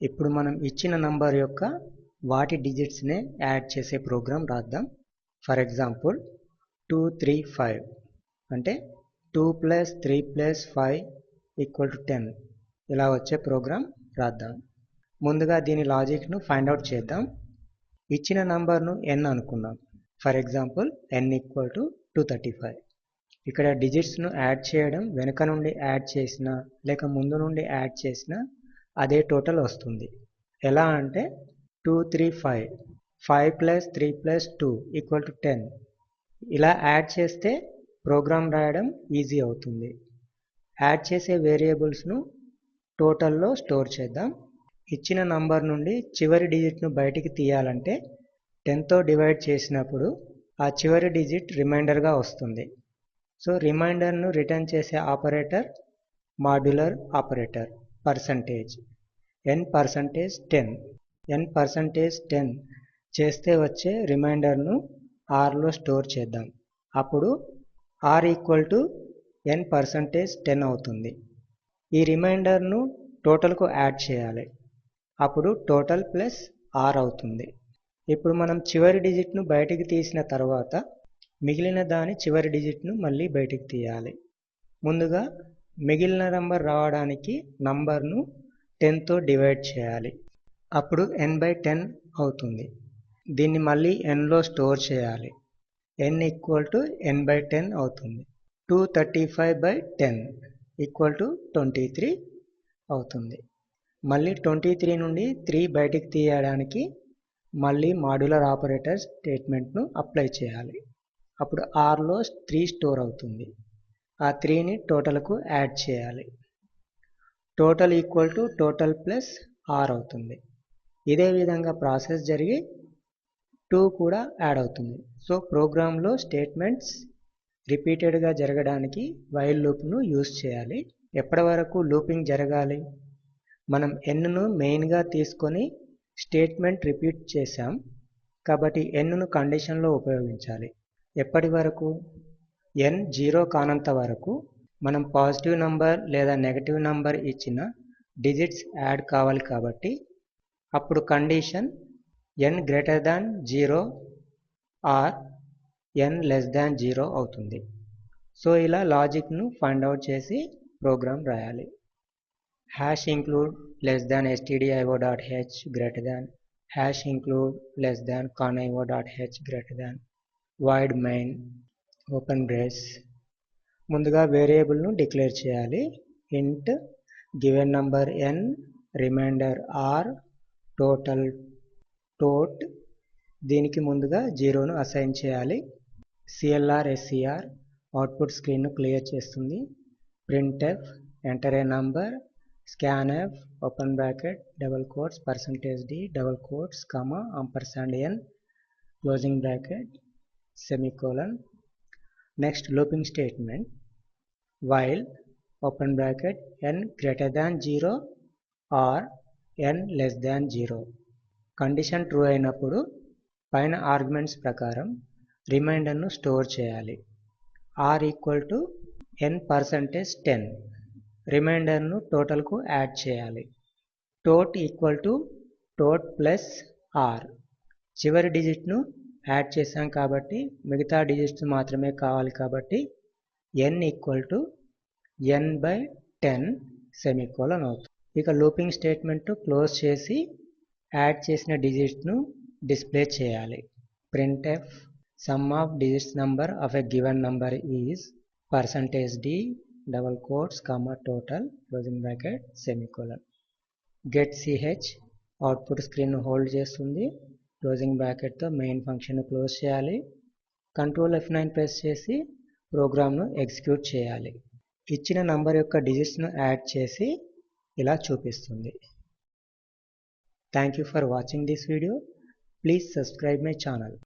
ఇప్పుడు మనం ఇచ్చిన నంబర్ యొక్క వాటి డిజిట్స్నే యాడ్ చేసే ప్రోగ్రాం రాద్దాం. ఫర్ ఎగ్జాంపుల్ 2 3 5 అంటే 2 + 3 + 5 = 10 ఇలా వచ్చే ప్రోగ్రాం రాద్దాం. ముందుగా దీని లాజిక్ను ఫైండ్ అవుట్ చేద్దాం. ఇచ్చిన నంబర్ను n అనుకుందాం. For example n = 235. ఇక్కడ డిజిట్స్ను యాడ్ చేయడం వెనుక నుండి యాడ్ చేసినా లేక ముందు నుండి యాడ్ చేసినా అదే టోటల్ వస్తుంది. ఎలా అంటే 2 3 5 5 + 3 + 2 = 10 ఇలా యాడ్ చేస్తే ప్రోగ్రాం రాయడం ఈజీ అవుతుంది. యాడ్ చేసే వేరియబుల్స్ను టోటల్లో స్టోర్ చేద్దాం. ఇచ్చిన నంబర్ నుండి చివరి డిజిట్ను బయటికి తీయాలంటే 10తో డివైడ్ చేసినప్పుడు ఆ చివరి డిజిట్ రిమైండర్గా వస్తుంది. సో రిమైండర్ను రిటర్న్ చేసే operator modular operator percentage n%10 n%10 చేస్తే వచ్చే రిమైండర్ను rలో స్టోర్ చేద్దాం. అప్పుడు r = n%10 అవుతుంది. ఈ రిమైండర్ను టోటల్కు యాడ్ చేయాలి. అప్పుడు టోటల్ ప్లస్ r అవుతుంది. ఇప్పుడు మనం చివరి డిజిట్ను బయటికి తీసిన తర్వాత మిగిలిన దాని చివరి డిజిట్ను మళ్ళీ బయటికి తీయాలి. ముందుగా మిగిలిన నంబర్ రావడానికి నంబర్ను 10తో డివైడ్ చేయాలి. అప్పుడు n/10 అవుతుంది. దీన్ని మళ్ళీ nలో స్టోర్ చేయాలి. n = n/10 అవుతుంది. 235/10 = 23 అవుతుంది. మళ్ళీ 23 నుండి 3 బయటికి తీయడానికి మళ్ళీ మాడ్యులర్ ఆపరేటర్ స్టేట్మెంట్ను అప్లై చేయాలి. అప్పుడు rలో 3 స్టోర్ అవుతుంది. ఆ 3ని టోటల్కు యాడ్ చేయాలి. టోటల్ = టోటల్ ప్లస్ r అవుతుంది. ఇదే విధంగా ప్రాసెస్ జరిగి 2 కూడా యాడ్ అవుతుంది. సో ప్రోగ్రాంలో స్టేట్మెంట్స్ రిపీటెడ్గా జరగడానికి వైల్ లూప్ను యూజ్ చేయాలి. ఎప్పటి వరకు లూపింగ్ జరగాలి? మనం nను మెయిన్గా తీసుకొని స్టేట్మెంట్ రిపీట్ చేశాం కాబట్టి nను కండిషన్లో ఉపయోగించాలి. ఎప్పటి వరకు? n 0 కానంత వరకు మనం పాజిటివ్ నంబర్ లేదా నెగటివ్ నంబర్ ఇచ్చిన డిజిట్స్ యాడ్ కావాలి కాబట్టి అప్పుడు కండిషన్ n > 0 ఆర్ n < 0 అవుతుంది. సో ఇలా లాజిక్ను ఫైండ్ అవుట్ చేసి ప్రోగ్రాం రాయాలి. #include stdio.h #include conio.h void main open brace. ముందుగా వేరియబుల్ను డిక్లేర్ చేయాలి. int given number n remainder r total tot దీనికి ముందుగా 0ను అసైన్ చేయాలి. clr ser అవుట్పుట్ స్క్రీన్ను క్లియర్ చేస్తుంది. printf enter a number scanf open bracket double quotes %d double quotes comma &n closing bracket semicolon. Next looping statement while open bracket n > 0 or n < 0 condition true అయినప్పుడు పైన arguments ప్రకారం రిమైండర్ను store చేయాలి. r = n%10 రిమైండర్ను టోటల్కు add చేయాలి. tot = tot plus r చివరి డిజిట్ను add చేశాం కాబట్టి మిగతా digits మాత్రమే కావాలి కాబట్టి n = n/10 సెమికోలన్ అవుతుంది. ఇక లూపింగ్ స్టేట్మెంట్ను క్లోజ్ చేసి యాడ్ చేసిన డిజిట్స్ను డిస్ప్లే చేయాలి. printf sum of digits number of a given number is %d double quotes comma total closing bracket semicolon. getch output స్క్రీన్ను హోల్డ్ చేస్తుంది. క్లోజింగ్ బ్రాకెట్తో మెయిన్ ఫంక్షన్ను క్లోజ్ చేయాలి. కంట్రోల్ F9 ప్రెస్ చేసి ప్రోగ్రామ్ను ఎగ్జిక్యూట్ చేయాలి. ఇచ్చిన నంబర్ యొక్క డిజిట్స్ను యాడ్ చేసి ఇలా చూపిస్తుంది. Thank you for watching this video. Please subscribe my channel.